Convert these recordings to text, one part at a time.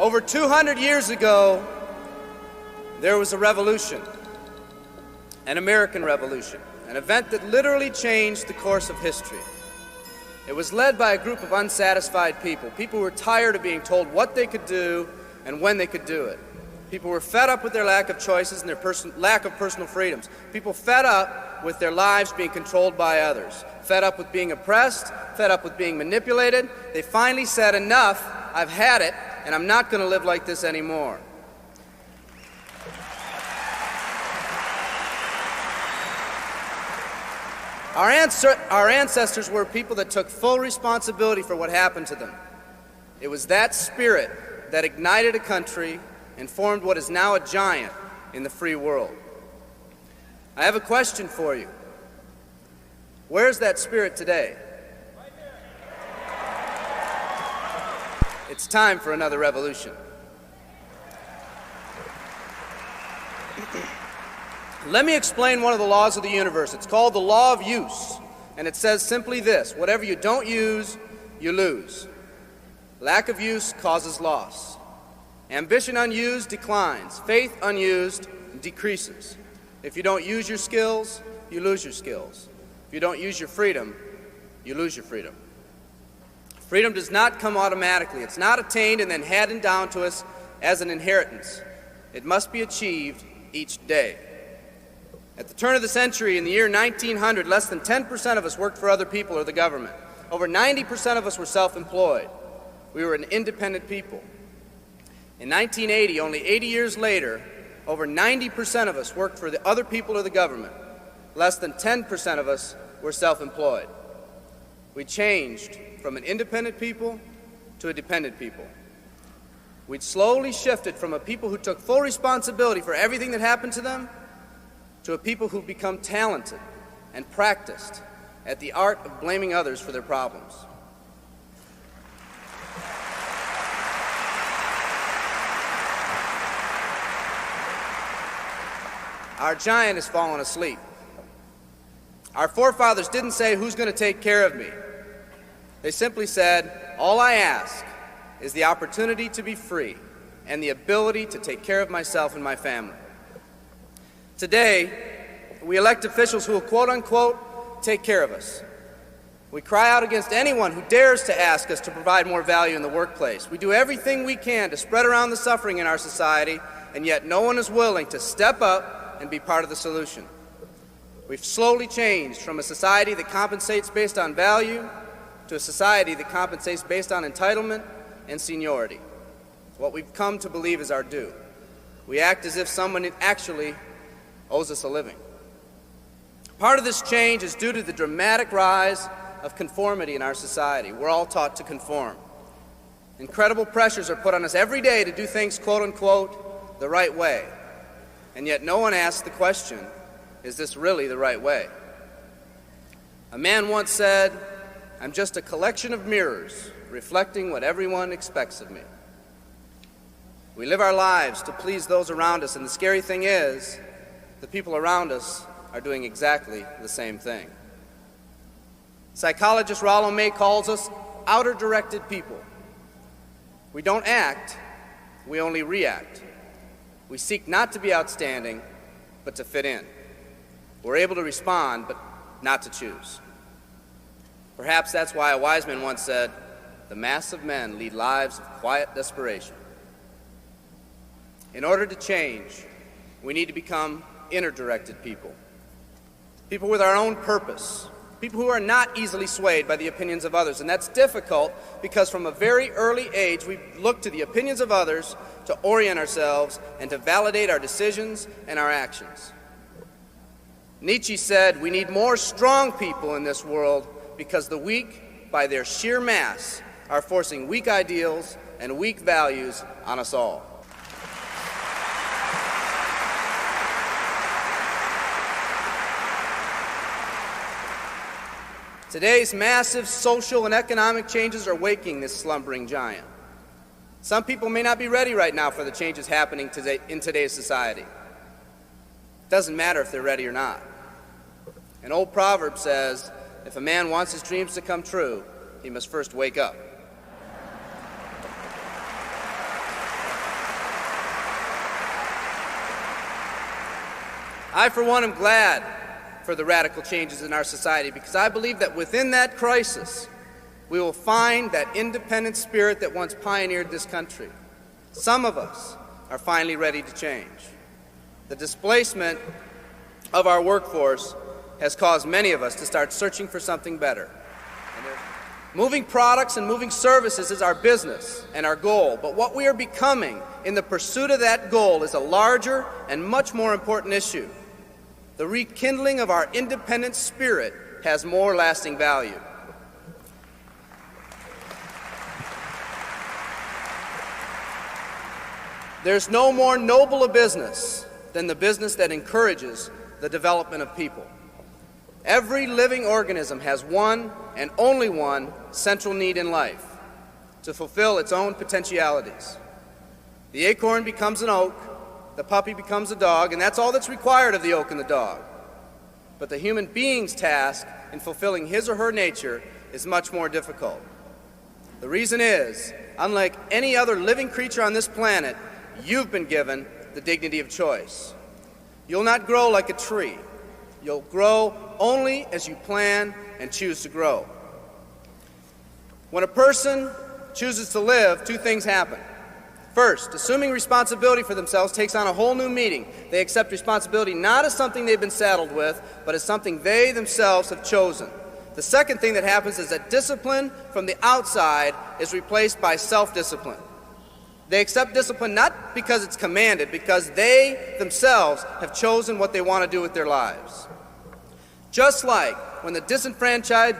Over 200 years ago, there was a revolution, an American Revolution, an event that literally changed the course of history. It was led by a group of unsatisfied people. People who were tired of being told what they could do and when they could do it. People were fed up with their lack of choices and their lack of personal freedoms. People fed up with their lives being controlled by others. Fed up with being oppressed, fed up with being manipulated. They finally said, enough, I've had it, and I'm not going to live like this anymore. Our ancestors were people that took full responsibility for what happened to them. It was that spirit that ignited a country and formed what is now a giant in the free world. I have a question for you. Where's that spirit today? It's time for another revolution. Let me explain one of the laws of the universe. It's called the law of use, and it says simply this: whatever you don't use, you lose. Lack of use causes loss. Ambition unused declines. Faith unused decreases. If you don't use your skills, you lose your skills. If you don't use your freedom, you lose your freedom. Freedom does not come automatically. It's not attained and then handed down to us as an inheritance. It must be achieved each day. At the turn of the century, in the year 1900, less than 10% of us worked for other people or the government. Over 90% of us were self-employed. We were an independent people. In 1980, only 80 years later, over 90% of us worked for the other people or the government. Less than 10% of us were self-employed. We changed from an independent people to a dependent people. We'd slowly shifted from a people who took full responsibility for everything that happened to them to a people who've become talented and practiced at the art of blaming others for their problems. Our giant has fallen asleep. Our forefathers didn't say, who's going to take care of me? They simply said, all I ask is the opportunity to be free and the ability to take care of myself and my family. Today, we elect officials who will, quote unquote, take care of us. We cry out against anyone who dares to ask us to provide more value in the workplace. We do everything we can to spread around the suffering in our society, and yet no one is willing to step up and be part of the solution. We've slowly changed from a society that compensates based on value to a society that compensates based on entitlement and seniority. What we've come to believe is our due. We act as if someone actually owes us a living. Part of this change is due to the dramatic rise of conformity in our society. We're all taught to conform. Incredible pressures are put on us every day to do things, quote unquote, the right way. And yet no one asks the question, is this really the right way? A man once said, I'm just a collection of mirrors reflecting what everyone expects of me. We live our lives to please those around us, and the scary thing is, the people around us are doing exactly the same thing. Psychologist Rollo May calls us outer-directed people. We don't act, we only react. We seek not to be outstanding, but to fit in. We're able to respond, but not to choose. Perhaps that's why a wise man once said, the mass of men lead lives of quiet desperation. In order to change, we need to become inner-directed people. People with our own purpose. People who are not easily swayed by the opinions of others. And that's difficult because from a very early age, we look to the opinions of others to orient ourselves and to validate our decisions and our actions. Nietzsche said, we need more strong people in this world because the weak, by their sheer mass, are forcing weak ideals and weak values on us all. Today's massive social and economic changes are waking this slumbering giant. Some people may not be ready right now for the changes happening today in today's society. It doesn't matter if they're ready or not. An old proverb says, if a man wants his dreams to come true, he must first wake up. I, for one, am glad for the radical changes in our society because I believe that within that crisis, we will find that independent spirit that once pioneered this country. Some of us are finally ready to change. The displacement of our workforce has caused many of us to start searching for something better. Moving products and moving services is our business and our goal, but what we are becoming in the pursuit of that goal is a larger and much more important issue. The rekindling of our independent spirit has more lasting value. There's no more noble a business than the business that encourages the development of people. Every living organism has one and only one central need in life: to fulfill its own potentialities. The acorn becomes an oak, the puppy becomes a dog, and that's all that's required of the oak and the dog. But the human being's task in fulfilling his or her nature is much more difficult. The reason is, unlike any other living creature on this planet, you've been given the dignity of choice. You'll not grow like a tree. You'll grow only as you plan and choose to grow. When a person chooses to live, two things happen. First, assuming responsibility for themselves takes on a whole new meaning. They accept responsibility not as something they've been saddled with, but as something they themselves have chosen. The second thing that happens is that discipline from the outside is replaced by self-discipline. They accept discipline not because it's commanded, because they themselves have chosen what they want to do with their lives. Just like when the disenfranchised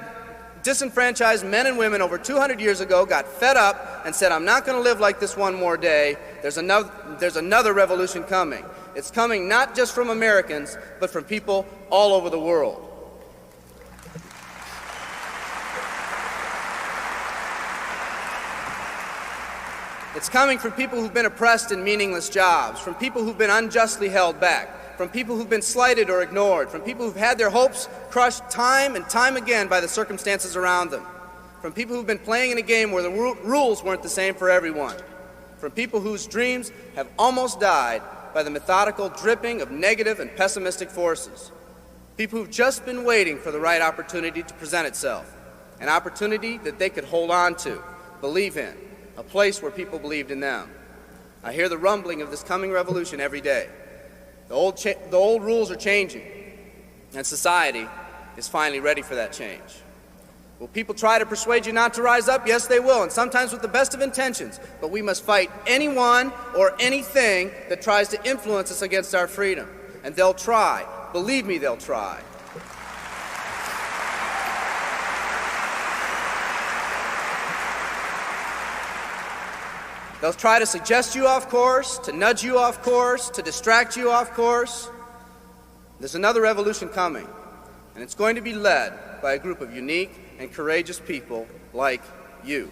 men and women over 200 years ago got fed up and said, "I'm not going to live like this one more day," there's another revolution coming. It's coming not just from Americans, but from people all over the world. It's coming from people who've been oppressed in meaningless jobs, from people who've been unjustly held back, from people who've been slighted or ignored, from people who've had their hopes crushed time and time again by the circumstances around them, from people who've been playing in a game where the rules weren't the same for everyone, from people whose dreams have almost died by the methodical dripping of negative and pessimistic forces, people who've just been waiting for the right opportunity to present itself, an opportunity that they could hold on to, believe in, a place where people believed in them. I hear the rumbling of this coming revolution every day. The old rules are changing, and society is finally ready for that change. Will people try to persuade you not to rise up? Yes, they will, and sometimes with the best of intentions. But we must fight anyone or anything that tries to influence us against our freedom. And they'll try. Believe me, they'll try. They'll try to suggest you off course, to nudge you off course, to distract you off course. There's another revolution coming, and it's going to be led by a group of unique and courageous people like you.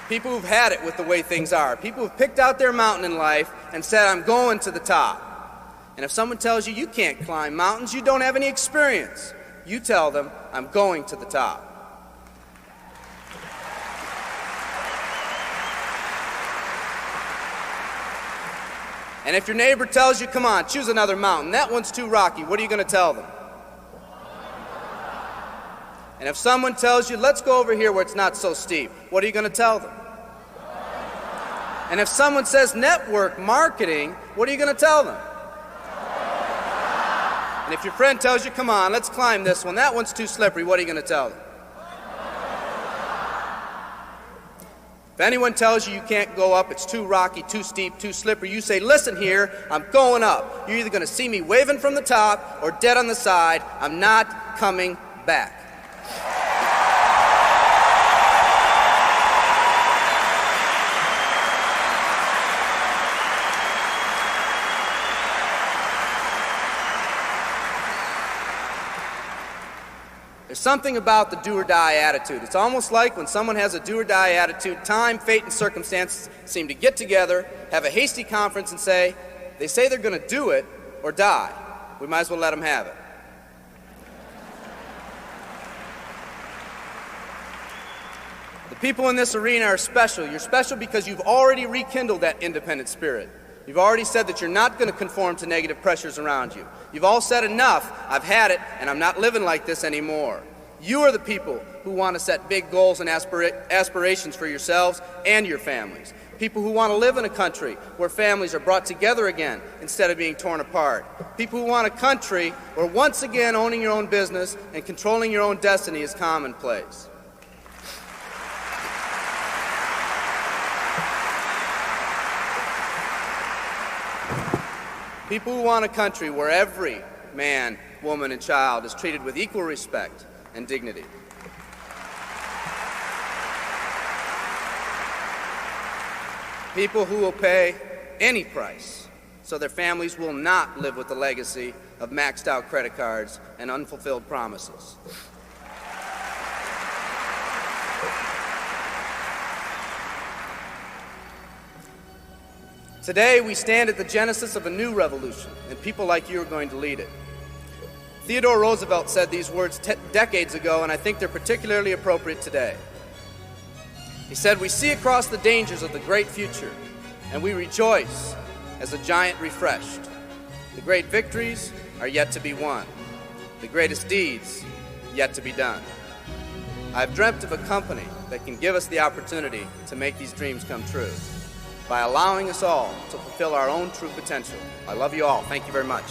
People who've had it with the way things are. People who've picked out their mountain in life and said, "I'm going to the top." And if someone tells you you can't climb mountains, you don't have any experience. You tell them, "I'm going to the top." And if your neighbor tells you, "Come on, choose another mountain, that one's too rocky," what are you going to tell them? And if someone tells you, "Let's go over here where it's not so steep," what are you going to tell them? And if someone says network marketing, what are you going to tell them? And if your friend tells you, "Come on, let's climb this one, that one's too slippery," what are you going to tell them? If anyone tells you you can't go up, it's too rocky, too steep, too slippery, you say, "Listen here, I'm going up. You're either going to see me waving from the top or dead on the side. I'm not coming back." There's something about the do-or-die attitude. It's almost like when someone has a do-or-die attitude, time, fate, and circumstances seem to get together, have a hasty conference, and say, they say they're going to do it or die. We might as well let them have it. The People in this arena are special. You're special because you've already rekindled that independent spirit. You've already said that you're not going to conform to negative pressures around you. You've all said enough, I've had it, and I'm not living like this anymore. You are the people who want to set big goals and aspirations for yourselves and your families. People who want to live in a country where families are brought together again instead of being torn apart. People who want a country where once again owning your own business and controlling your own destiny is commonplace. People who want a country where every man, woman, and child is treated with equal respect and dignity. People who will pay any price so their families will not live with the legacy of maxed out credit cards and unfulfilled promises. Today, we stand at the genesis of a new revolution, and people like you are going to lead it. Theodore Roosevelt said these words decades ago, and I think they're particularly appropriate today. He said, "We see across the dangers of the great future, and we rejoice as a giant refreshed. The great victories are yet to be won, the greatest deeds yet to be done. I've dreamt of a company that can give us the opportunity to make these dreams come true by allowing us all to fulfill our own true potential. I love you all. Thank you very much."